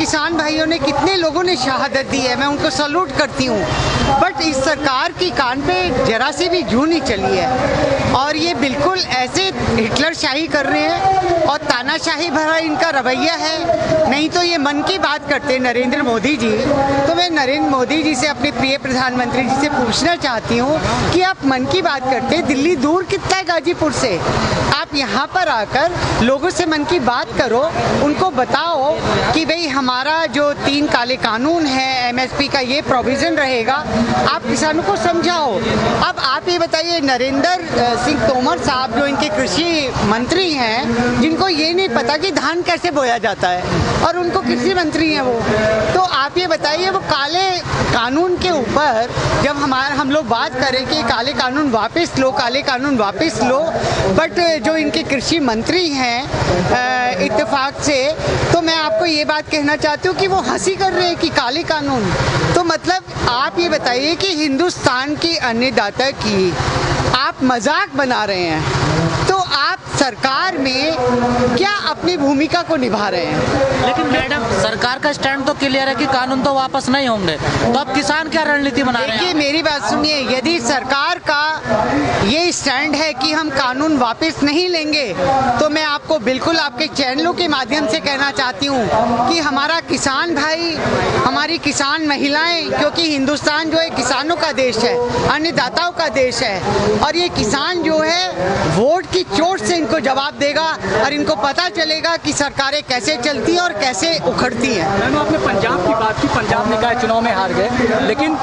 किसान भाइयों ने, कितने लोगों ने शहादत दी है, मैं उनको सैल्यूट करती हूँ। बट इस सरकार की कान पे जरा सी भी जूं नहीं चली है और ये बिल्कुल ऐसे हिटलर शाही कर रहे हैं और तानाशाही भरा इनका रवैया है। नहीं तो ये मन की बात करते नरेंद्र मोदी जी, तो मैं नरेंद्र मोदी जी से, अपने प्रिय प्रधानमंत्री जी से पूछना चाहती हूँ कि आप मन की बात करते, दिल्ली दूर कितना है गाजीपुर से, आप यहाँ पर आकर लोगों से मन की बात करो, उनको बताओ कि भाई हमारा जो 3 काले कानून है, MSP का ये प्रोविज़न रहेगा, आप किसानों को समझाओ। अब आप ये बताइए, नरेंद्र सिंह तोमर साहब जो इनके कृषि मंत्री हैं, जिनको ये नहीं पता कि धान कैसे बोया जाता है और उनको कृषि मंत्री हैं वो, तो आप ये बताइए वो काले कानून के ऊपर जब हम लोग बात करें कि काले कानून वापस लो, काले कानून वापस लो, बट जो इनके कृषि मंत्री हैं इत्तेफाक से, तो मैं आपको ये बात कहना चाहती हूँ कि वो हंसी कर रहे हैं कि काले कानून, तो मतलब आप ये बताइए कि हिंदुस्तान की अन्नदाता की आप मजाक बना रहे हैं, तो आप सरकार में क्या अपनी भूमिका को निभा रहे हैं? लेकिन मैडम, सरकार का स्टैंड तो क्लियर है कि कानून तो वापस नहीं होंगे, तो अब किसान क्या रणनीति बना रहे हैं? देखिए मेरी बात सुनिए, यदि सरकार का ये स्टैंड है कि हम कानून वापस नहीं लेंगे, तो मैं आपको बिल्कुल आपके चैनलों के माध्यम से कहना चाहती हूँ कि हमारा किसान भाई, हमारी किसान महिलाएं, क्योंकि हिंदुस्तान जो है किसानों का देश है, अन्नदाताओं का देश है, और ये किसान जो है वोट की चोट से इनको जवाब देगा और इनको पता चलेगा कि सरकारें कैसे चलती हैं और कैसे उखड़ती हैं। मैम, आपने पंजाब की बात की, पंजाब निकाय चुनाव में हार गए, लेकिन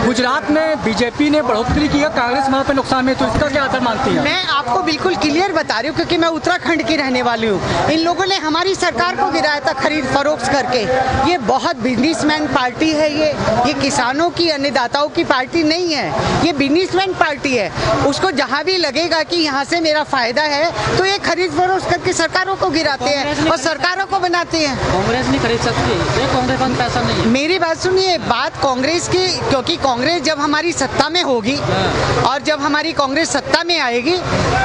गुजरात में बीजेपी ने बढ़ोतरी की है, कांग्रेस वहाँ पे नुकसान में, तो इसका क्या असर मानती है? मैं आपको बिल्कुल क्लियर बता रही हूँ, क्योंकि मैं उत्तराखंड की रहने वाली हूँ। इन लोगों ने हमारी सरकार को गिराया था खरीद फरोख्त करके। ये बहुत बिजनेसमैन पार्टी है, ये किसानों की, अन्नदाताओं की पार्टी नहीं है, ये बिजनेसमैन पार्टी है। उसको जहाँ भी लगेगा कि यहाँ से मेरा फायदा है, तो ये खरीद फरोख्त करके सरकारों को गिराते हैं और सरकारों को बनाते हैं। कांग्रेस नहीं खरीद सकती, कांग्रेस का पैसा नहीं है। मेरी बात सुनिए, बात कांग्रेस की, क्योंकि कांग्रेस जब हमारी सत्ता में होगी और जब हमारी कांग्रेस सत्ता में आएगी,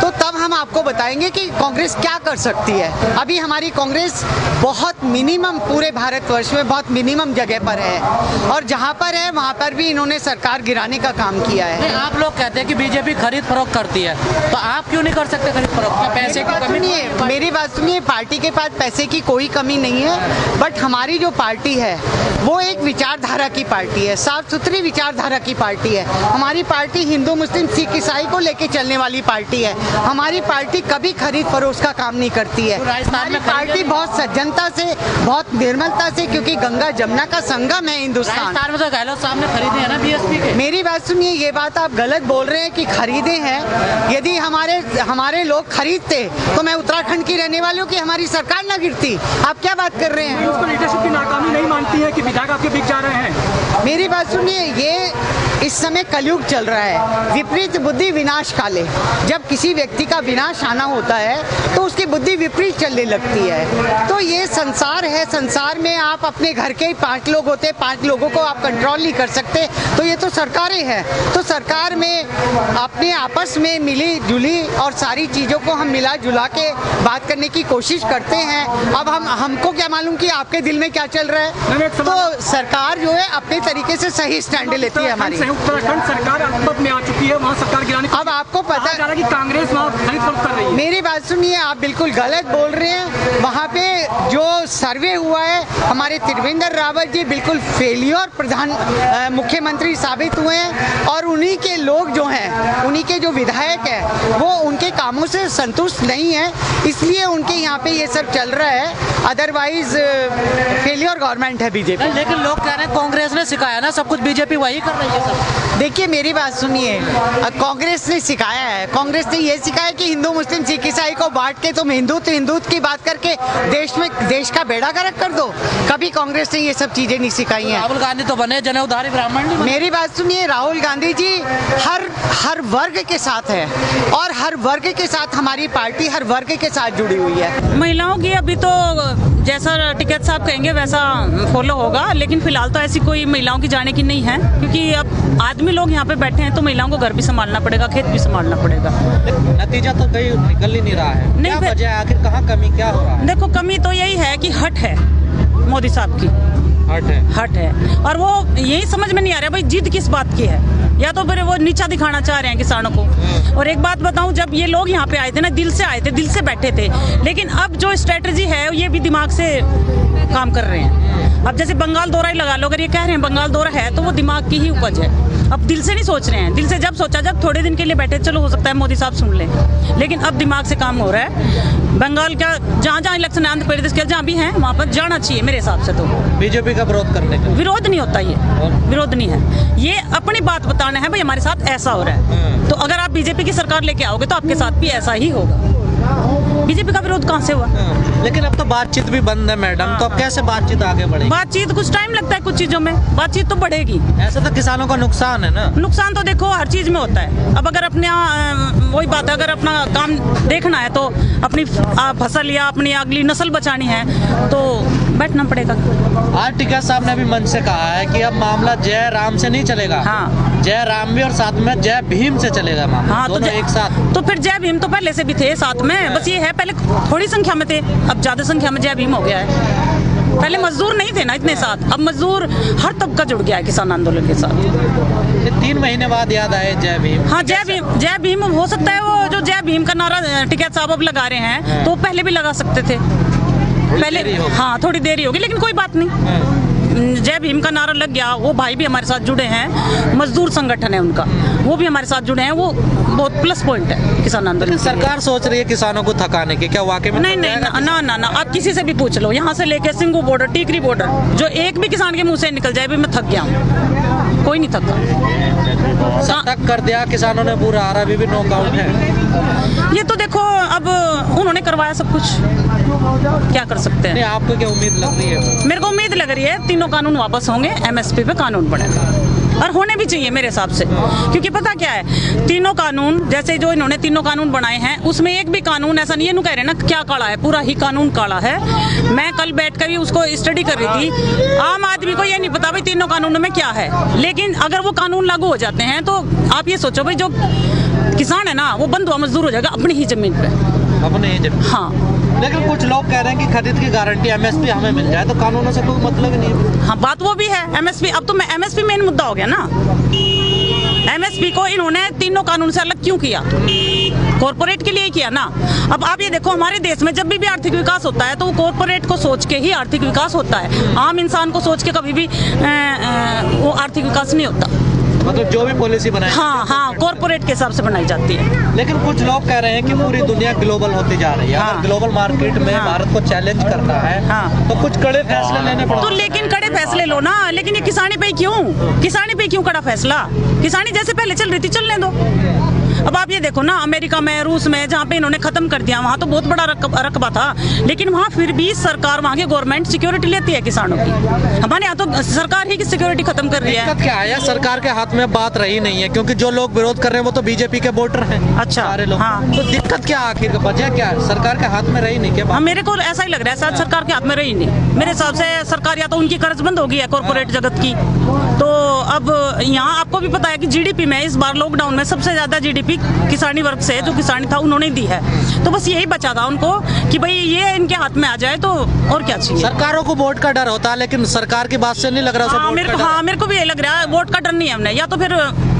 तो तब हम आपको बताएंगे कि कांग्रेस क्या कर सकती है। अभी हमारी कांग्रेस बहुत मिनिमम, पूरे भारतवर्ष में बहुत मिनिमम जगह पर है, और जहाँ पर है वहाँ पर भी इन्होंने सरकार गिराने का काम किया है। आप लोग कहते हैं कि बीजेपी खरीद फरोख्त करती है, तो आप क्यों नहीं कर सकते खरीद फरोख्त? पैसे की कमी नहीं है? मेरी बात सुनिए, पार्टी के पास पैसे की कोई कमी नहीं है, बट हमारी जो पार्टी है वो एक विचारधारा की पार्टी है, साफ सुथरी विचारधारा की पार्टी है। हमारी पार्टी हिंदू, मुस्लिम, सिख, ईसाई को लेके चलने वाली पार्टी है। हमारी पार्टी कभी खरीद फरोख्त का काम नहीं करती है। हमारी पार्टी बहुत सज्जनता से, बहुत निर्मलता से, क्योंकि गंगा जमुना का संगम है हिंदुस्तान में, तो गहलोत साहब ने खरीदे हैं ना बीएसपी के। मेरी बात सुनिए, ये बात आप गलत बोल रहे हैं कि खरीदे हैं। यदि हमारे लोग खरीदते तो मैं उत्तराखंड की रहने वाली हूँ कि हमारी सरकार ना गिरती। आप क्या बात कर रहे हैं? उसको लीडरशिप की नाकामी नहीं मानती है कि विधायक आपके बिक जा रहे हैं? मेरी बात सुनिए, ये इस समय कलयुग चल रहा है, विपरीत बुद्धि विनाश काले। जब किसी व्यक्ति का विनाश आना होता है तो उसकी बुद्धि विपरीत चलने लगती है। तो ये संसार है, संसार में आप अपने घर के 5 लोग होते, 5 लोगों को आप कंट्रोल नहीं कर सकते, तो ये तो सरकारें हैं। तो सरकार में अपने आपस में मिली जुली और सारी चीज़ों को हम मिला जुला के बात करने की कोशिश करते हैं। अब हमको क्या मालूम कि आपके दिल में क्या चल रहा है? तो सरकार जो है अपने तरीके से सही स्टैंड लेती है हमारी। उत्तराखंड सरकार अल्पमत में आ चुकी है, वहाँ सरकार गिराने, अब आपको पता है कि कांग्रेस वहाँ खरीद फरोख्त कर रही है। मेरी बात सुनिए, आप बिल्कुल गलत बोल रहे हैं। वहाँ पे जो सर्वे हुआ है, हमारे त्रिवेंद्र रावत जी बिल्कुल फेलियर मुख्यमंत्री साबित हुए हैं, और उन्हीं के लोग जो हैं, उन्हीं के जो विधायक हैं, वो उनके कामों से संतुष्ट नहीं है, इसलिए उनके यहाँ पे ये सब चल रहा है। अदरवाइज फेलियर गवर्नमेंट है बीजेपी। लेकिन लोग कह रहे हैं कांग्रेस ने सिखाया ना सब कुछ, बीजेपी वही कर रही है सब। देखिए मेरी बात सुनिए, कांग्रेस ने सिखाया है, कांग्रेस ने ये सिखाया कि हिंदू, मुस्लिम, सिख, ईसाई को बांट के तुम हिंदुत्व की बात करके देश का बेड़ा गर्क कर दो। कभी कांग्रेस ने ये सब चीजें नहीं सिखाई हैं। राहुल गांधी तो बने जनेऊधारी ब्राह्मण नहीं बने। मेरी बात सुनिए, राहुल गांधी जी हर वर्ग के साथ है, और हर वर्ग के साथ हमारी पार्टी हर वर्ग के साथ जुड़ी हुई है। महिलाओं की अभी तो जैसा टिकैत साहब कहेंगे वैसा फॉलो होगा, लेकिन फिलहाल तो ऐसी कोई महिलाओं की जाने की नहीं है, क्योंकि अब आदमी लोग यहाँ पे बैठे हैं तो महिलाओं को घर भी संभालना पड़ेगा, खेत भी संभालना पड़ेगा। नतीजा तो कहीं निकल ही नहीं रहा है। नहीं, क्या वजह है, आखिर कहाँ कमी क्या हो रहा है? देखो, कमी तो यही है कि हट है, मोदी साहब की हट है। और वो यही समझ में नहीं आ रहा भाई जिद किस बात की है, या तो फिर वो नीचा दिखाना चाह रहे हैं किसानों को। और एक बात बताऊं, जब ये लोग यहाँ पे आए थे ना, दिल से आए थे, दिल से बैठे थे, लेकिन अब जो स्ट्रेटजी है ये भी दिमाग से काम कर रहे हैं। अब जैसे बंगाल दौरा ही लगा लो, अगर ये कह रहे हैं बंगाल दौरा है तो वो दिमाग की ही उपज है। अब दिल से नहीं सोच रहे हैं, दिल से जब सोचा जब थोड़े दिन के लिए बैठे, चलो हो सकता है मोदी साहब सुन लें, लेकिन अब दिमाग से काम हो रहा है। बंगाल का जहाँ जहाँ इलेक्शन, आंध्र प्रदेश के जहाँ भी हैं वहाँ पर जाना चाहिए मेरे हिसाब से। तो बीजेपी का विरोध करने का विरोध नहीं होता, ये विरोध नहीं है, ये अपनी बात बताना है भाई हमारे साथ ऐसा हो रहा है। तो अगर आप बीजेपी की सरकार लेके आओगे तो आपके साथ भी ऐसा ही होगा। बीजेपी का विरोध कहाँ से हुआ? लेकिन अब तो बातचीत भी बंद है मैडम, तो अब कैसे बातचीत आगे बढ़ेगी? बातचीत कुछ टाइम लगता है, कुछ चीजों में बातचीत तो बढ़ेगी। ऐसा तो किसानों का नुकसान है ना। नुकसान तो देखो हर चीज में होता है। अब अगर अपने वही बात है, अगर अपना काम देखना है तो अपनी फसल या अपनी अगली नस्ल बचानी है तो बैठना पड़ेगा। आज टिकैत साहब ने भी मंच से कहा है कि अब मामला जय राम से नहीं चलेगा, हाँ, जय राम भी और साथ में जय भीम से चलेगा मामला, हाँ, दोनों एक साथ। तो फिर जय भीम तो पहले से भी थे साथ में, बस ये है पहले थोड़ी संख्या में थे, अब ज्यादा संख्या में जय भीम हो गया है। पहले मजदूर नहीं थे ना इतने साथ, अब मजदूर हर तबका जुड़ गया है किसान आंदोलन के साथ। 3 महीने बाद याद आए जय भीम। हाँ, जय भीम हो सकता है वो जो जय भीम का नारा टिकैत साहब अब लगा रहे हैं तो पहले भी लगा सकते थे, पहले हाँ थोड़ी देरी होगी, लेकिन कोई बात नहीं। जय भीम का नारा लग गया, वो भाई भी हमारे साथ जुड़े हैं, मजदूर संगठन है उनका, वो भी हमारे साथ जुड़े हैं, वो बहुत प्लस पॉइंट है किसान आंदोलन। सरकार सोच रही है किसानों को थकाने की, क्या वाकई में? नहीं, ना, आप किसी से भी पूछ लो, यहाँ से लेके सिंगू बॉर्डर, टीकरी बॉर्डर, जो एक भी किसान के मुंह से निकल जाए भी मैं थक गया हूँ, कोई नहीं थका। तक कर दिया किसानों ने पूरा, अभी भी नॉकआउट है। ये तो देखो अब उन्होंने करवाया सब कुछ, क्या कर सकते हैं। नहीं, आपको क्या उम्मीद लग रही है? मेरे को उम्मीद लग रही है तीनों कानून वापस होंगे, एमएसपी पे कानून बनेगा, और होने भी चाहिए मेरे हिसाब से, क्योंकि पता क्या है, तीनों कानून जैसे जो इन्होंने तीनों कानून बनाए हैं उसमें एक भी कानून ऐसा नहीं है, कह रहे ना क्या काला है, पूरा ही कानून काला है। मैं कल बैठ कर भी उसको स्टडी कर रही थी। आम आदमी को ये नहीं पता भाई तीनों कानूनों में क्या है, लेकिन अगर वो कानून लागू हो जाते हैं तो आप ये सोचो भाई जो किसान है ना वो बंधुआ मजदूर हो जाएगा अपनी ही जमीन पे, अपने ही जमीन। हाँ, लेकिन कुछ लोग कह रहे हैं कि खरीद की गारंटी एमएसपी हमें मिल जाए तो कानूनों से कोई मतलब ही नहीं। हाँ, बात वो भी है, एमएसपी, अब तो एमएसपी मेन मुद्दा हो गया ना। एमएसपी को इन्होंने तीनों कानून से अलग क्यों किया? कॉर्पोरेट के लिए ही किया ना। अब आप ये देखो हमारे देश में जब भी आर्थिक विकास होता है तो वो कॉर्पोरेट को सोच के ही आर्थिक विकास होता है, आम इंसान को सोच के कभी भी वो आर्थिक विकास नहीं होता। मतलब जो भी पॉलिसी बनाई, हाँ, कॉर्पोरेट के हिसाब से बनाई जाती है। लेकिन कुछ लोग कह रहे हैं कि पूरी दुनिया ग्लोबल होती जा रही है, अगर ग्लोबल मार्केट में भारत को चैलेंज करना है तो कुछ कड़े फैसले लेने पड़ेंगे। तो लेकिन कड़े फैसले लो ना, लेकिन ये किसानी पे क्यों कड़ा फैसला? किसानी जैसे पहले चल रही थी चलने दो। अब आप ये देखो ना, अमेरिका में, रूस में, जहाँ पे इन्होंने खत्म कर दिया, वहाँ तो बहुत बड़ा रकबा था, लेकिन वहाँ फिर भी सरकार, वहाँ की गवर्नमेंट सिक्योरिटी लेती है किसानों की। हमारे यहाँ तो सरकार ही की सिक्योरिटी खत्म कर रही है। दिक्कत क्या है? सरकार के हाथ में बात रही नहीं है, क्योंकि जो लोग विरोध कर रहे हैं वो तो बीजेपी के वोटर हैं। अच्छा, सारे लोग। हाँ। तो दिक्कत क्या आखिर वजह क्या है? सरकार के हाथ में रही नहीं क्या? मेरे को ऐसा ही लग रहा है, शायद सरकार के हाथ में रही नहीं। मेरे हिसाब से सरकार या तो उनकी कर्जबंद हो गई है कॉर्पोरेट जगत की। तो अब यहाँ आपको भी पता है कि जीडीपी में इस बार लॉकडाउन में सबसे ज्यादा जीडीपी किसानी वर्ग से, जो किसानी था, उन्होंने दी है। तो बस यही बचा था उनको कि भाई ये इनके हाथ में आ जाए तो और क्या चाहिए। सरकारों को वोट का डर होता है, लेकिन सरकार की बात से नहीं लग रहा। मेरे को भी ये लग रहा है, वोट का डर नहीं है हमने, या तो फिर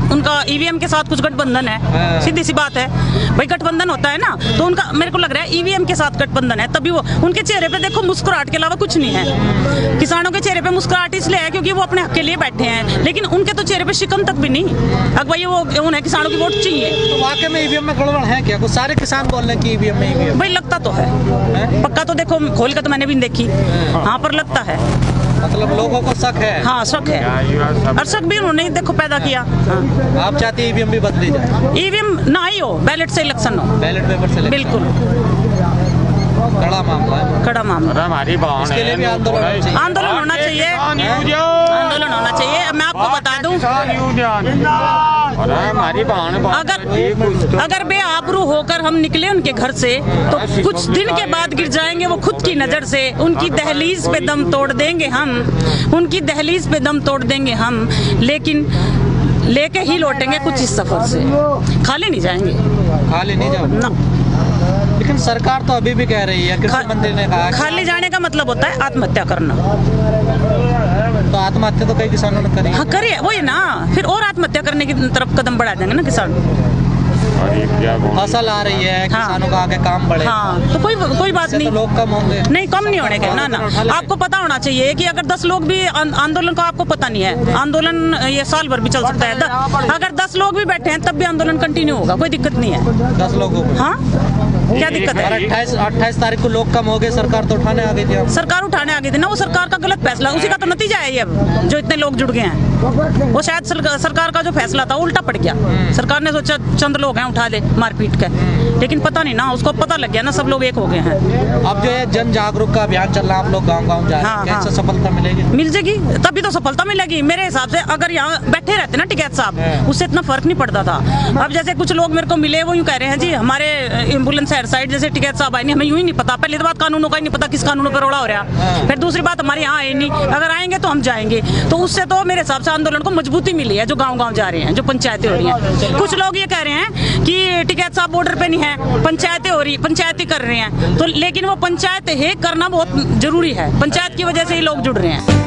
उनका ईवीएम के साथ कुछ गठबंधन है, सीधी सी बात है भाई, गठबंधन होता है ना, तो उनका मेरे को लग रहा है ईवीएम के साथ गठबंधन है, तभी वो उनके चेहरे पे देखो मुस्कुराहट के अलावा कुछ नहीं है। किसानों के चेहरे पे मुस्कुराहट इसलिए है क्योंकि वो अपने हक के लिए बैठे हैं, लेकिन उनके तो चेहरे पे शिकन तक भी नहीं। अब भाई वो उन्हें किसानों की वोट चाहिए। तो वाकई में ईवीएम में गड़बड़ है क्या? कुछ सारे किसान बोल रहे हैं कि ईवीएम में भाई लगता तो है, पक्का तो देखो खोल के तो मैंने भी देखी, हाँ, पर लगता है, मतलब लोगों को शक है। हाँ, शक है, और शक भी उन्होंने देखो पैदा किया। आप चाहते हैं ईवीएम भी बदली जाए? ईवीएम ना ही हो, बैलेट से इलेक्शन हो, बैलेट पेपर से। बिल्कुल कड़ा मामला है, कड़ा मामला। हमारी इसके लिए भी आंदोलन होना चाहिए। आंदोलन होना चाहिए। मैं आपको बता दूं, अगर बेआबरू होकर हम निकले उनके घर से तो कुछ दिन के बाद गिर जाएंगे वो खुद की नजर से। उनकी दहलीज पे दम तोड़ देंगे हम, उनकी दहलीज पे दम तोड़ देंगे हम, लेकिन लेके ही लौटेंगे कुछ इस सफर से, खाली नहीं जाएंगे। खाली नहीं जाओ ना। लेकिन सरकार तो अभी भी कह रही है, कृषि मंत्री ने कहा खाली जाने का मतलब होता है आत्महत्या करना। तो आत्महत्या तो कई किसानों ने करी। हाँ करिए, वही ना, फिर और आत्महत्या करने की तरफ कदम बढ़ा देंगे ना किसान। फसल आ रही है, किसानों का आगे काम बढ़े। हाँ तो कोई बात नहीं, तो लोग कम होंगे। नहीं कम नहीं होने के ना। आपको पता होना चाहिए कि अगर 10 लोग भी आंदोलन का, आपको पता नहीं है, आंदोलन ये साल भर भी चल सकता है। अगर 10 लोग भी बैठे हैं तब भी आंदोलन कंटिन्यू होगा, कोई दिक्कत नहीं है। 10 लोगों को हाँ क्या दिक्कत है? 28 तारीख को लोग कम हो गए, सरकार तो उठाने आ गई थी। सरकार उठाने आ गई थी ना, वो सरकार का गलत फैसला, उसी का तो नतीजा है ये अब, जो इतने लोग जुड़ गए हैं। वो शायद सरकार का जो फैसला था उल्टा पड़ गया। सरकार ने सोचा चंद लोग हैं उठा दे मारपीट के, लेकिन पता नहीं ना, उसको पता लग गया ना सब लोग एक हो गए हैं। अब जो है जन जागरूक का अभियान चल रहा है, आप लोग गाँव जा रहे हैं, कैसे सफलता मिलेगी? मिल जाएगी, तभी तो सफलता मिलेगी मेरे हिसाब से। अगर यहाँ बैठे रहते ना टिकैत साहब, उससे इतना फर्क नहीं पड़ता था। अब जैसे कुछ लोग मेरे को मिले, वो यूँ कह रहे हैं जी हमारे एम्बुलेंस साइड जैसे टिकैत साहब आए नहीं, हमें यूं ही नहीं पता। पहली तो बात कानूनों का ही नहीं पता, किस कानूनों पर रोड़ा हो रहा। फिर दूसरी बात हमारे यहाँ आए नहीं, अगर आएंगे तो हम जाएंगे। तो उससे तो मेरे हिसाब से आंदोलन को मजबूती मिली है, जो गाँव जा रहे हैं, जो पंचायतें हो रही हैं। कुछ लोग ये कह रहे हैं कि टिकैत साहब बॉर्डर पे नहीं है, पंचायतें हो रही, पंचायती कर रहे हैं, तो लेकिन वो पंचायत है करना बहुत जरूरी है, पंचायत की वजह से ही लोग जुड़ रहे हैं।